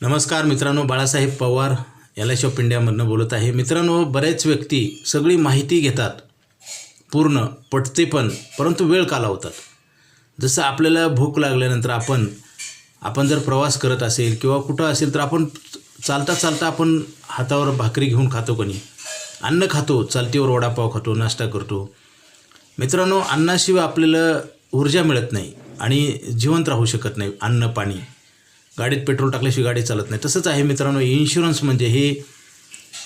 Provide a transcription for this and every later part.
नमस्कार मित्रांनो, Balasaheb Pawar LIC of इंडियामधनं बोलत आहे. मित्रांनो, बरेच व्यक्ती सगळी माहिती घेतात, पूर्ण पटते पण, परंतु वेळ का लावतात. जसं आपल्याला भूक लागल्यानंतर आपण जर प्रवास करत असेल किंवा कुठं असेल तर आपण चालता आपण हातावर भाकरी घेऊन खातो, कोणी अन्न खातो, चालतीवर वडापाव खातो, नाश्ता करतो. मित्रांनो, अन्नाशिवाय आपल्याला ऊर्जा मिळत नाही आणि जिवंत राहू शकत नाही. अन्न पाणी, गाडीत पेट्रोल टाकल्याशिवाय गाडी चालत नाही. तसंच आहे मित्रांनो, इन्शुरन्स म्हणजे हे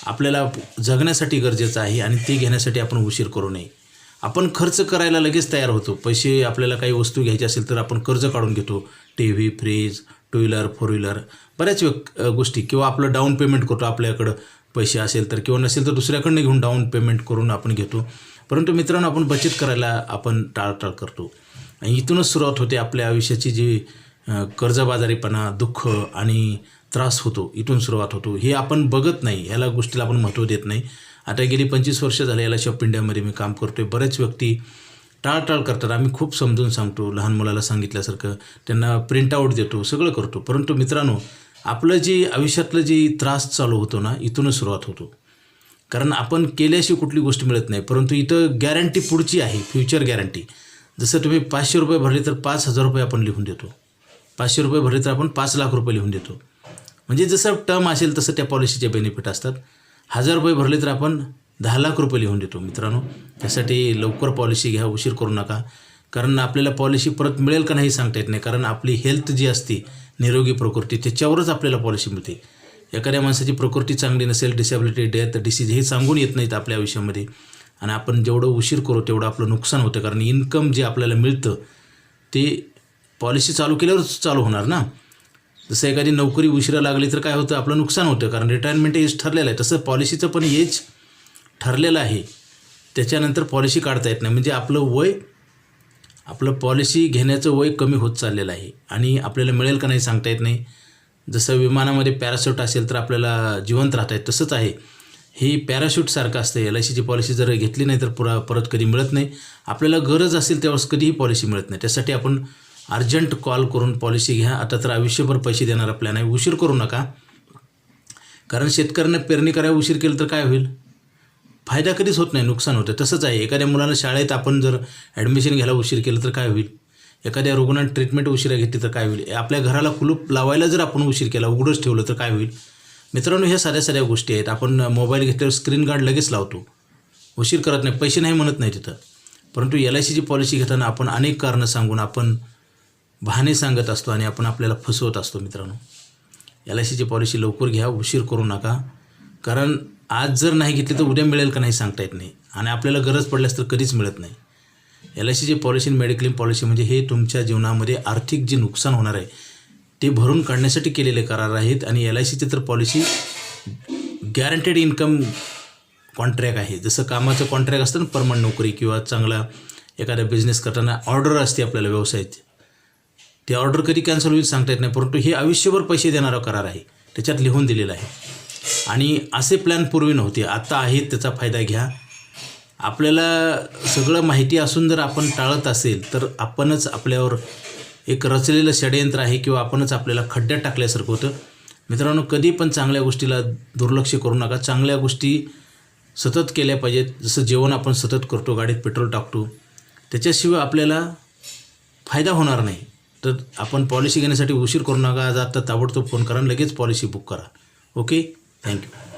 आपल्याला जगण्यासाठी गरजेचं आहे आणि ते घेण्यासाठी आपण उशीर करू नये. आपण खर्च करायला लगेच तयार होतो. पैसे आपल्याला काही वस्तू घ्यायची असेल तर आपण कर्ज काढून घेतो. TV, फ्रीज, 2 व्हीलर, 4 व्हीलर, बऱ्याच गोष्टी, किंवा आपलं डाऊन पेमेंट करतो. आपल्याकडं पैसे असेल तर, किंवा नसेल तर दुसऱ्याकडनं घेऊन डाऊन पेमेंट करून आपण घेतो. परंतु मित्रांनो, आपण बचत करायला आपण टाळाटाळ करतो आणि इथूनच सुरुवात होते आपल्या आयुष्याची. जी कर्जबाजारीपणा, दुःख आणि त्रास होतो, इथून सुरुवात होतो. हे आपण बघत नाही, ह्याला गोष्टीला आपण महत्त्व देत नाही. आता गेली 25 वर्ष झाले LIC ऑफ इंडियामध्ये मी काम करतो आहे. बरेच व्यक्ती टाळटाळ करतात. आम्ही खूप समजून सांगतो, लहान मुलाला सांगितल्यासारखं त्यांना प्रिंटआउट देतो, सगळं करतो. परंतु मित्रांनो, आपलं जी आयुष्यातलं जी त्रास चालू होतो ना, इथूनच सुरुवात होतो. कारण आपण केल्याशी कुठली गोष्ट मिळत नाही. परंतु इथं गॅरंटी पुढची आहे, फ्युचर गॅरंटी. जसं तुम्ही 500 रुपये भरले तर 5,000 रुपये आपण लिहून देतो. 500 रुपये भरले तर आपण 5 लाख रुपये लिहून देतो. म्हणजे जसं टर्म असेल तसं त्या पॉलिसीचे बेनिफिट असतात. 1000 रुपये भरले तर आपण 10 लाख रुपये लिहून देतो. मित्रांनो, त्यासाठी लवकर पॉलिसी घ्या, उशीर करू नका. कारण आपल्याला पॉलिसी परत मिळेल का नाही सांगता येत नाही. कारण आपली हेल्थ जी असते, निरोगी प्रकृती, त्याच्यावरच आपल्याला पॉलिसी मिळते. एखाद्या माणसाची प्रकृती चांगली नसेल, डिसेबिलिटी, डेथ, डिसीज हे सांगून येत नाहीत आपल्या आयुष्यामध्ये. आणि आपण जेवढं उशीर करू तेवढं आपलं नुकसान होतं. कारण इन्कम जे आपल्याला मिळतं ते पॉलिसी चालू केल्यावरच चालू होणार ना. जसं एखादी नोकरी उशिरा लागली तर काय होतं, आपलं नुकसान होतं. कारण रिटायरमेंट एज ठरलेलं आहे. तसं पॉलिसीचं पण एज ठरलेलं आहे. त्याच्यानंतर पॉलिसी काढता येत नाही. म्हणजे आपलं पॉलिसी घेण्याचं वय कमी होत चाललेलं आहे आणि आपल्याला मिळेल का नाही सांगता येत नाही. जसं विमानामध्ये पॅराशूट असेल तर आपल्याला जिवंत राहता येत, तसंच आहे. ही पॅराशूटसारखं असतं. LICची पॉलिसी जर घेतली नाही तर परत कधी मिळत नाही. आपल्याला गरज असेल तेव्हाच कधीही पॉलिसी मिळत नाही. त्यासाठी आपण अर्जंट कॉल करून पॉलिसी घ्या. आता तर आयुष्यभर पैसे देणारा प्लॅन आहे. उशीर करू नका. कारण शेतकऱ्यांना पेरणी करायला उशीर केलं तर काय होईल, फायदा कधीच होत नाही, नुकसान होतं. तसंच आहे, एखाद्या मुलाला शाळेत आपण जर ॲडमिशन घ्यायला उशीर केलं तर काय होईल, एखाद्या रुग्णाने ट्रीटमेंट उशिरा घेतली तर काय होईल, आपल्या घराला कुलूप लावायला जर आपण उशीर केला, उघडच ठेवलं तर काय होईल. मित्रांनो, ह्या साध्या साध्या गोष्टी आहेत. आपण मोबाईल घेतल्यावर स्क्रीन गार्ड लगेच लावतो, उशीर करत नाही, पैसे नाही म्हणत नाही तिथं. परंतु LICची पॉलिसी घेताना आपण अनेक कारणं सांगून आपण बहाणे सांगत असतो आणि आपण आपल्याला फसवत असतो. मित्रांनो, LICची पॉलिसी लवकर घ्या, उशीर करू नका. कारण आज जर नाही घेतली तर उद्या मिळेल का नाही सांगता येत नाही आणि आपल्याला गरज पडल्यास तर कधीच मिळत नाही. LICची पॉलिसी, मेडिक्लेम पॉलिसी म्हणजे हे तुमच्या जीवनामध्ये आर्थिक जे नुकसान होणार आहे ते भरून काढण्यासाठी केलेले करार आहेत. आणि LICची तर पॉलिसी गॅरंटेड इन्कम कॉन्ट्रॅक्ट आहे. जसं कामाचं कॉन्ट्रॅक्ट असतं ना, परमनंट नोकरी किंवा चांगला एखादा बिझनेस करताना ऑर्डर असते आपल्याला व्यवसायाची, ते ऑर्डर कधी कॅन्सल होईल सांगता येत नाही. परंतु हे आयुष्यभर पैसे देणारा करार आहे, त्याच्यात लिहून दिलेलं आहे. आणि असे प्लॅन पूर्वी नव्हते, आता आहेत, त्याचा फायदा घ्या. आपल्याला सगळं माहिती असून जर आपण टाळत असेल तर आपणच आपल्यावर एक रचलेलं षडयंत्र आहे, किंवा आपणच आपल्याला खड्ड्यात टाकल्यासारखं होतं. मित्रांनो, कधी पण चांगल्या गोष्टीला दुर्लक्ष करू नका. चांगल्या गोष्टी सतत केल्या पाहिजेत. जसं जेवण आपण सतत करतो, गाडीत पेट्रोल टाकतो, त्याच्याशिवाय आपल्याला फायदा होणार नाही. तर आपण पॉलिसी घेण्यासाठी उशीर करू नका. आज आता ताबडतोब फोन करा, लगेच पॉलिसी बुक करा. Okay, thank you.